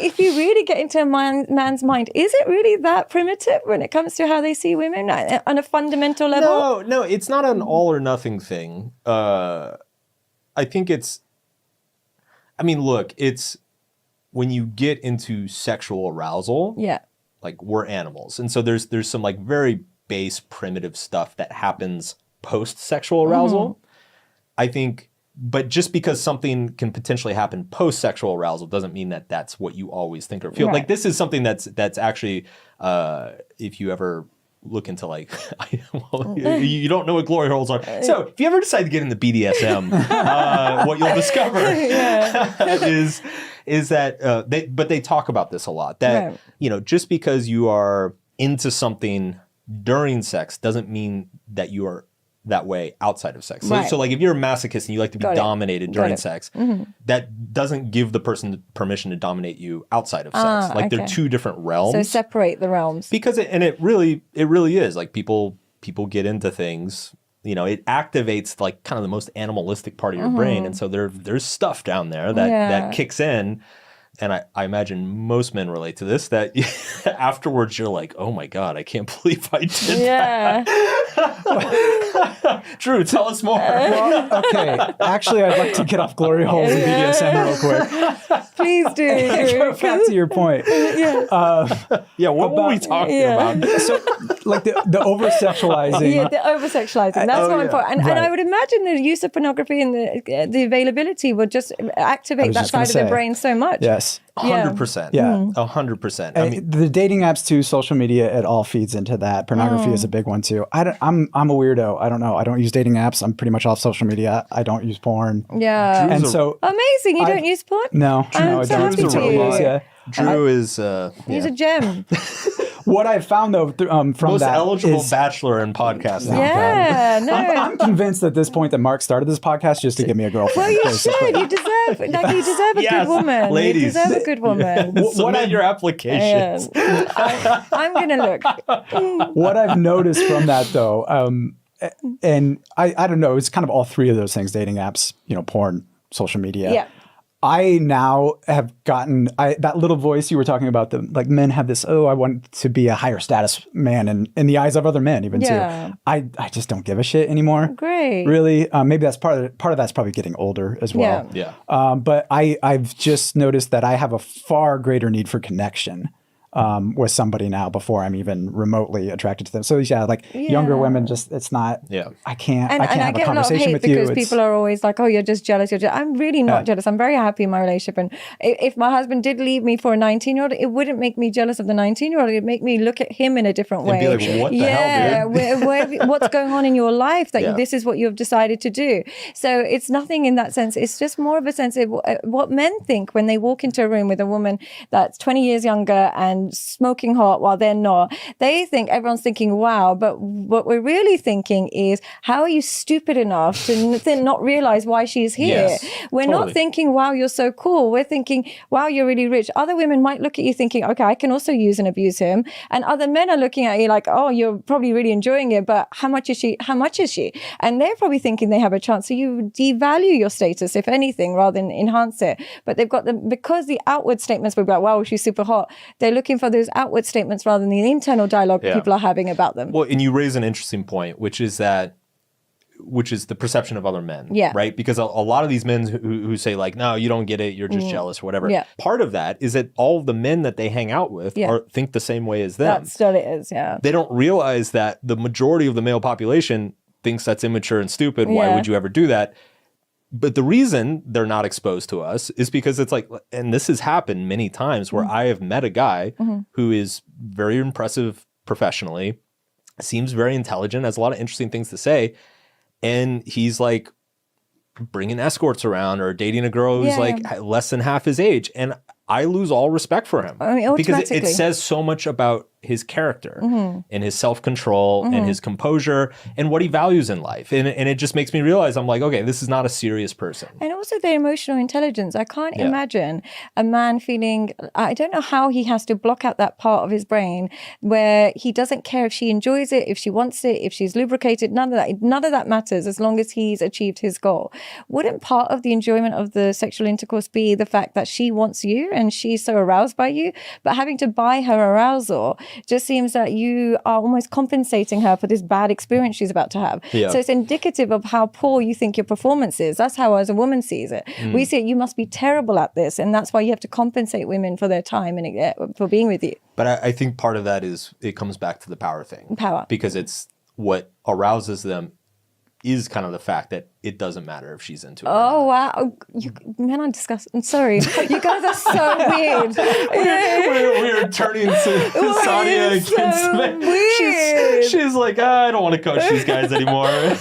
if you really get into a man's mind, is it really that primitive when it comes to how they see women on a fundamental level? No, it's not an all or nothing thing. I think look, it's when you get into sexual arousal, like we're animals. And so there's some like very base primitive stuff that happens post-sexual arousal. I think, but just because something can potentially happen post-sexual arousal doesn't mean that that's what you always think or feel. Like this is something that's actually, if you ever look into like, you don't know what glory holes are. So if you ever decide to get into BDSM, what you'll discover is that they talk about this a lot. That just because you are into something during sex doesn't mean that you are that way outside of sex. So like if you're a masochist and you like to be dominated during sex, that doesn't give the person permission to dominate you outside of sex. Like they're two different realms. So separate the realms. Because it really is like people get into things, it activates like kind of the most animalistic part of your brain. And so there's stuff down there that kicks in. And I imagine most men relate to this, that afterwards you're like, oh my God, I can't believe I did that. Drew, tell us more. Well, okay, actually, I'd like to get off glory holes and BDSM real quick. Please do. Go back to your point. What were we talking about? So, like the over-sexualizing. Yeah, the over-sexualizing. That's more important. And I would imagine the use of pornography and the availability would just activate that side of the brain so much. Yes. 100%. Yeah. 100%. I mean, the dating apps too, social media, it all feeds into that. Pornography is a big one too. I'm a weirdo. I don't know. I don't use dating apps. I'm pretty much off social media. I don't use porn. Yeah. And so amazing. You don't use porn? No. I'm so happy for you. Drew is he's a gem. What I've found though from most that eligible bachelor in podcasting. I'm convinced at this point that Mark started this podcast just to get me a girlfriend. Well, you should. You deserve a good woman. Ladies. You deserve a good woman. Submit your applications. I'm gonna look. What I've noticed from that though, and I don't know, it's kind of all three of those things: dating apps, porn, social media. Yeah. I now have gotten that little voice you were talking about. Like men have this. Oh, I want to be a higher status man, and in the eyes of other men, even too. I just don't give a shit anymore. Great. Really, maybe that's part of that's probably getting older as well. Yeah. But I've just noticed that I have a far greater need for connection with somebody now before I'm even remotely attracted to them. So younger women, just it's not. Yeah. I can't And have I a get a lot of conversation hate with you. because people are always like, "Oh, you're just jealous." I'm really not jealous. I'm very happy in my relationship. And if my husband did leave me for a 19-year-old, it wouldn't make me jealous of the 19-year-old. It'd make me look at him in a different way. And be like, "What the hell, dude? What's going on in your life that this is what you have decided to do?" So it's nothing in that sense. It's just more of a sense of what men think when they walk into a room with a woman that's 20 years younger and smoking hot while they're not. They think everyone's thinking, wow, but what we're really thinking is, how are you stupid enough to not realize why she's here? Yes, we're not thinking, wow, you're so cool. We're thinking, wow, you're really rich. Other women might look at you thinking, okay, I can also use and abuse him. And other men are looking at you like, oh, you're probably really enjoying it, but how much is she? How much is she? And they're probably thinking they have a chance. So you devalue your status, if anything, rather than enhance it. But they've got because the outward statements will be like, wow, she's super hot. They're looking for those outward statements rather than the internal dialogue people are having about them. Well, and you raise an interesting point, which is the perception of other men, right? Because a lot of these men who say like, no, you don't get it, you're just jealous or whatever. Yeah. Part of that is that all of the men that they hang out with think the same way as them. That's what it is, yeah. They don't realize that the majority of the male population thinks that's immature and stupid. Why would you ever do that? But the reason they're not exposed to us is because it's like, and this has happened many times where I have met a guy who is very impressive professionally, seems very intelligent, has a lot of interesting things to say. And he's like bringing escorts around or dating a girl who's like less than half his age. And I lose all respect for him because it says so much about his character and his self-control and his composure and what he values in life. And it just makes me realize, I'm like, okay, this is not a serious person. And also their emotional intelligence. I can't imagine a man feeling, I don't know how he has to block out that part of his brain where he doesn't care if she enjoys it, if she wants it, if she's lubricated, none of that matters as long as he's achieved his goal. Wouldn't part of the enjoyment of the sexual intercourse be the fact that she wants you and she's so aroused by you, but having to buy her arousal just seems that you are almost compensating her for this bad experience she's about to have. So it's indicative of how poor you think your performance is. That's how as a woman sees it. We see it, you must be terrible at this, and that's why you have to compensate women for their time and for being with you. But I think part of that is it comes back to the power thing. Power. Because it's what arouses them is kind of the fact that it doesn't matter if she's into it. Oh, wow. Men are disgusting. I'm sorry. You guys are so weird. We're turning to Sadia against me. Weird. She's like, I don't want to coach these guys anymore.